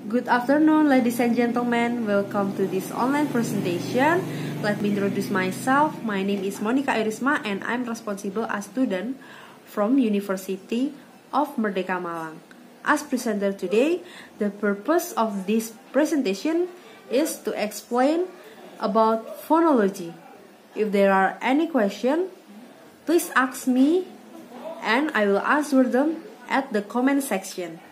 Good afternoon, ladies and gentlemen. Welcome to this online presentation. Let me introduce myself. My name is Monica Irisma and I'm responsible as student from University of Merdeka Malang. As presenter today, the purpose of this presentation is to explain about phonology. If there are any questions, please ask me and I will answer them at the comment section.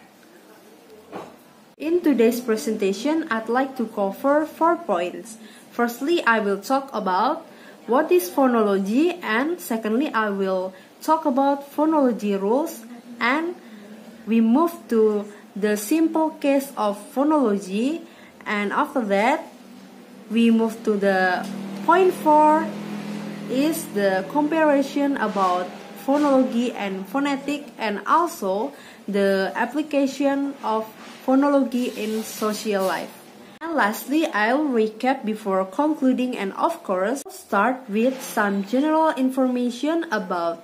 In today's presentation, I'd like to cover 4 points. Firstly, I will talk about what is phonology, and secondly, I will talk about phonology rules, and we move to the simple case of phonology, and after that, we move to the point 4 is the comparison about phonology and phonetic, and also the application of phonology in social life. And lastly, I'll recap before concluding, and of course, start with some general information about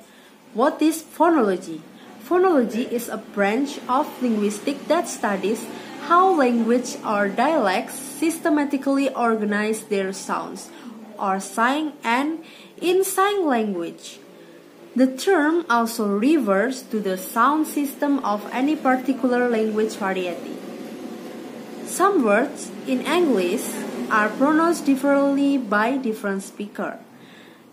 what is phonology. Phonology is a branch of linguistics that studies how language or dialects systematically organize their sounds or sign, and in sign language. The term also refers to the sound system of any particular language variety. Some words in English are pronounced differently by different speakers.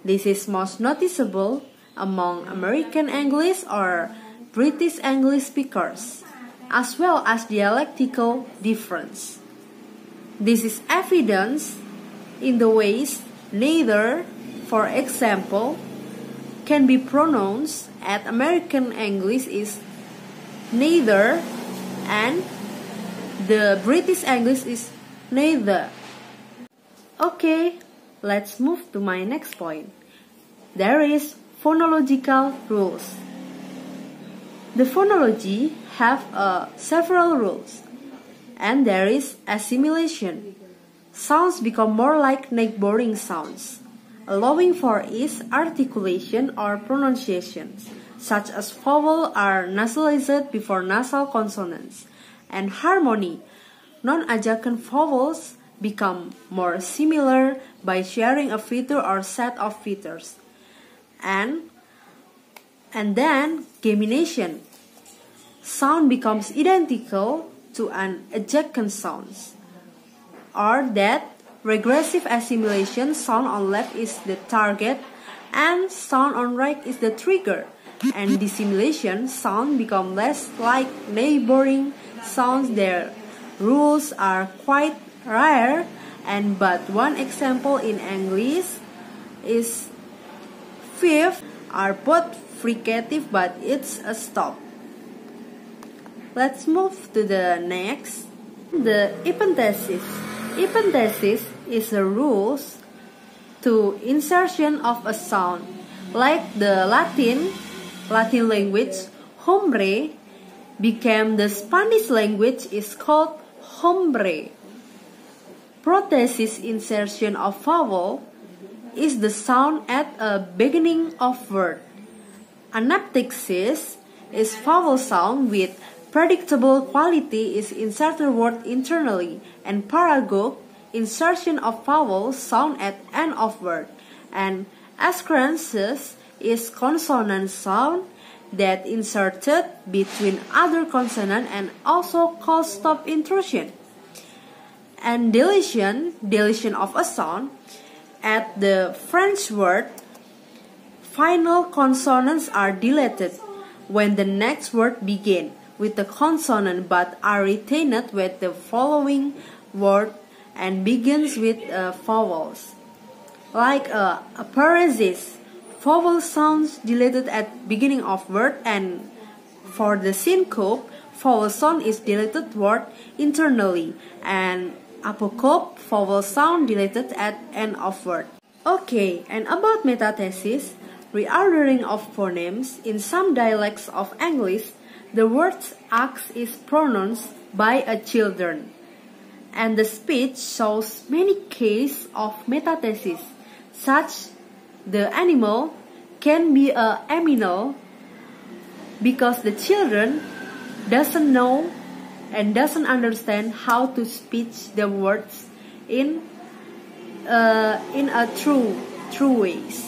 This is most noticeable among American English or British English speakers, as well as dialectical difference. This is evidenced in the ways neither, for example, can be pronounced at American English is neither, and the British English is neither. Okay, let's move to my next point. There is phonological rules. The phonology have several rules, and there is assimilation. Sounds become more like neighboring sounds, allowing for ease articulation or pronunciation, such as vowels are nasalized before nasal consonants, and harmony. Non-adjacent vowels become more similar by sharing a feature or set of features. And then gemination. Sound becomes identical to an adjacent sounds, or that regressive assimilation, sound on left is the target and sound on right is the trigger, and dissimilation, sound become less like neighboring sounds. Their rules are quite rare, and but one example in English is fifth are both fricative but it's a stop. Let's move to the next, the epenthesis. Epenthesis is the rules to insertion of a sound, like the Latin language, hombre, became the Spanish language is called hombre. Prothesis, insertion of vowel, is the sound at a beginning of word. Anaptexis is vowel sound with predictable quality is inserted word internally, and paragoge, insertion of vowel sound at end of word, and ascrances is consonant sound that inserted between other consonant and also called stop intrusion. And deletion of a sound at the French word, final consonants are deleted when the next word begins with the consonant but are retained with the following word and begins with vowels. Like a paresis, vowel sounds deleted at beginning of word, and for the syncope, vowel sound is deleted word internally, and apocope, vowel sound deleted at end of word. Okay, and about metathesis, reordering of phonemes. In some dialects of English, the word axe is pronounced by a children, and the speech shows many cases of metathesis, such the animal can be a aminal because the children doesn't know and doesn't understand how to speak the words in a true ways.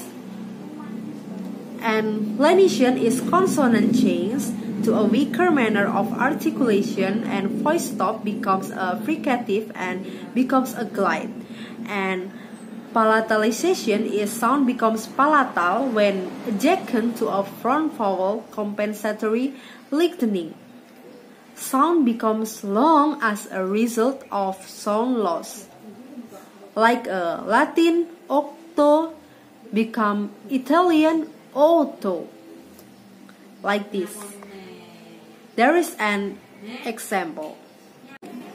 And lenition is consonant change to a weaker manner of articulation, and voice stop becomes a fricative and becomes a glide. And palatalization is sound becomes palatal when adjacent to a front vowel, compensatory lengthening. Sound becomes long as a result of sound loss. Like a Latin octo become Italian otto. Like this. There is an example.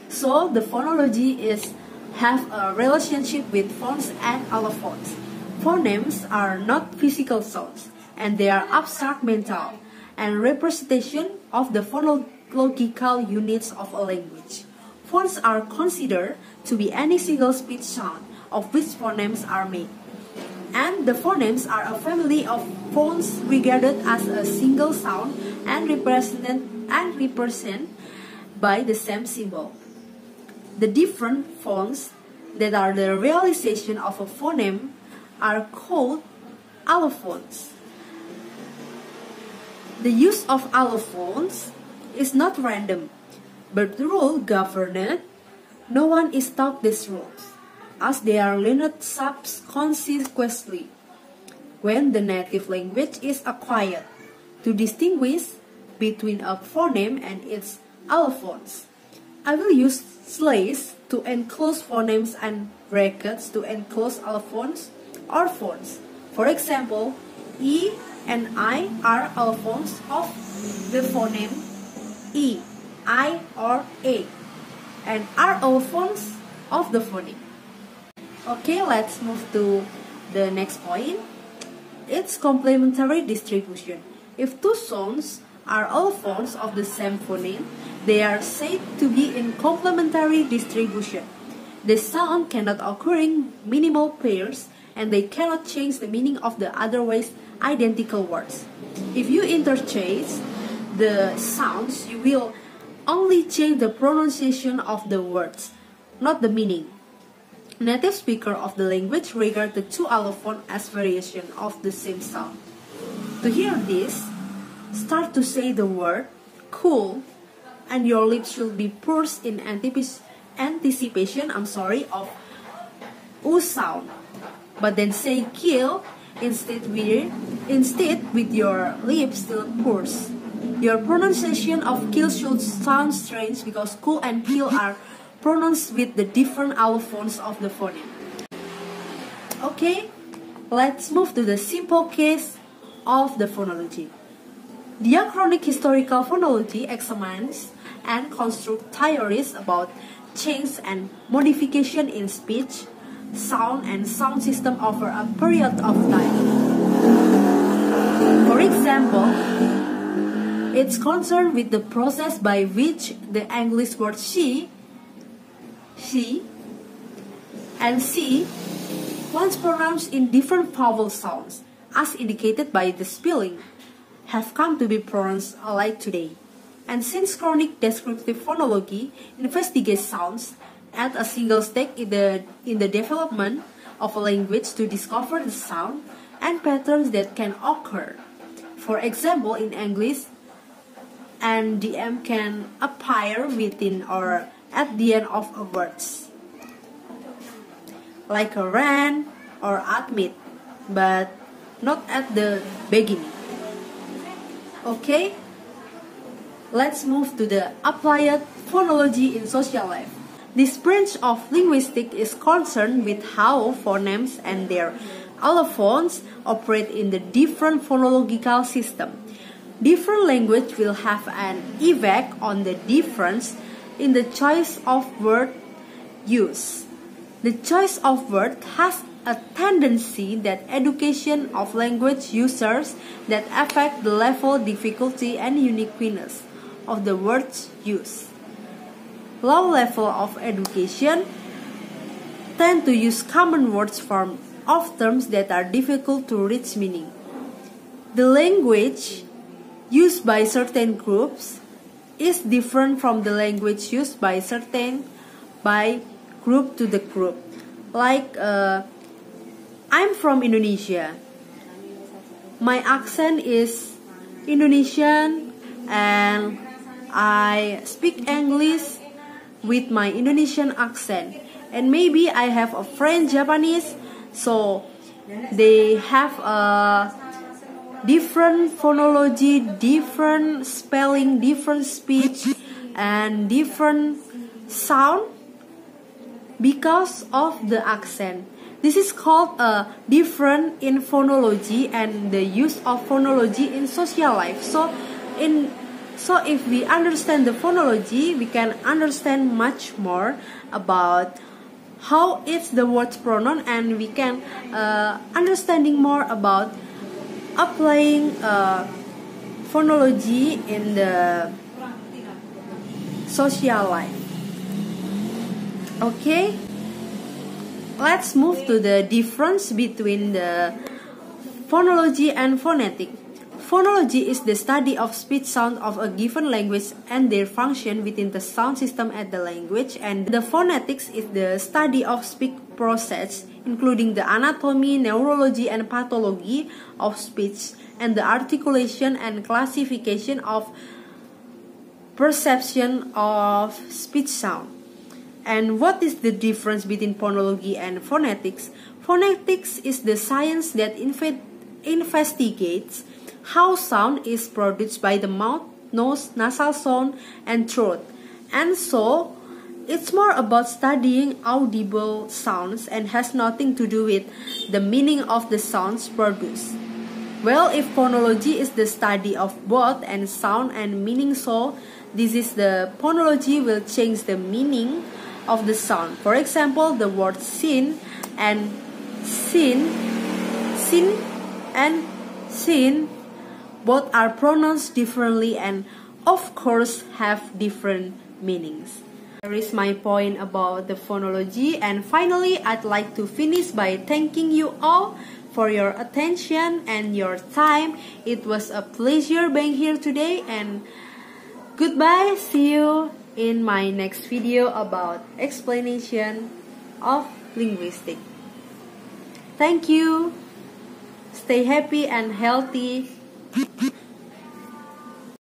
So the phonology is have a relationship with phones and allophones. Phonemes are not physical sounds, and they are abstract mental and representation of the phonological units of a language. Phones are considered to be any single speech sound of which phonemes are made. And the phonemes are a family of phones regarded as a single sound and represented by the same symbol. The different phones that are the realization of a phoneme are called allophones. The use of allophones is not random, but rule governed. No one is taught these rules, as they are learned subconsciously when the native language is acquired to distinguish between a phoneme and its allophones. I will use slashes to enclose phonemes and brackets to enclose allophones or phones. For example, E and I are allophones of the phoneme E, I or A, and are allophones of the phoneme. Okay, let's move to the next point. It's complementary distribution. If two sounds are allophones of the same phoneme, they are said to be in complementary distribution. The sound cannot occur in minimal pairs, and they cannot change the meaning of the otherwise identical words. If you interchange the sounds, you will only change the pronunciation of the words, not the meaning. Native speakers of the language regard the two allophones as variations of the same sound. To hear this, start to say the word cool, and your lips should be pursed in anticipation of U sound. But then say kill instead with your lips still pursed. Your pronunciation of kill should sound strange because cool and kill are pronounced with the different allophones of the phoneme. Okay, let's move to the simple case of the phonology. Diachronic historical phonology examines and constructs theories about change and modification in speech, sound, and sound system over a period of time. For example, it's concerned with the process by which the English word she, and she, once pronounced in different vowel sounds, as indicated by the spelling, have come to be pronounced alike today. And synchronic descriptive phonology investigates sounds at a single stage in the development of a language to discover the sound and patterns that can occur. For example, in English, and DM can appear within or at the end of a words, like a ran or admit, but not at the beginning. Okay, let's move to the applied phonology in social life. This branch of linguistics is concerned with how phonemes and their allophones operate in the different phonological system. Different language will have an effect on the difference in the choice of word use. The choice of word has a tendency that education of language users that affect the level, difficulty, and uniqueness of the words used. Low level of education tend to use common words form of terms that are difficult to reach meaning. The language used by certain groups is different from the language used by group to the group. Like I'm from Indonesia. My accent is Indonesian and I speak English with my Indonesian accent. And maybe I have a friend Japanese, so they have a different phonology, different spelling, different speech, and different sound because of the accent. This is called a difference in phonology and the use of phonology in social life. So if we understand the phonology, we can understand much more about how it's the word's pronoun, and we can understanding more about applying phonology in the social life. Okay, let's move to the difference between the phonology and phonetic. Phonology is the study of speech sound of a given language and their function within the sound system at the language, and the phonetics is the study of speech process, including the anatomy, neurology, and pathology of speech, and the articulation and classification of perception of speech sound. And what is the difference between phonology and phonetics? Phonetics is the science that investigates how sound is produced by the mouth, nose, nasal sound, and throat. And so, it's more about studying audible sounds and has nothing to do with the meaning of the sounds produced. Well, if phonology is the study of both and sound and meaning, so this is the phonology will change the meaning of the sound. For example, the word sin and sin and sin both are pronounced differently and of course have different meanings. Here is my point about the phonology, and finally I'd like to finish by thanking you all for your attention and your time. It was a pleasure being here today, and goodbye. See you in my next video about explanation of linguistics. Thank you. Stay happy and healthy.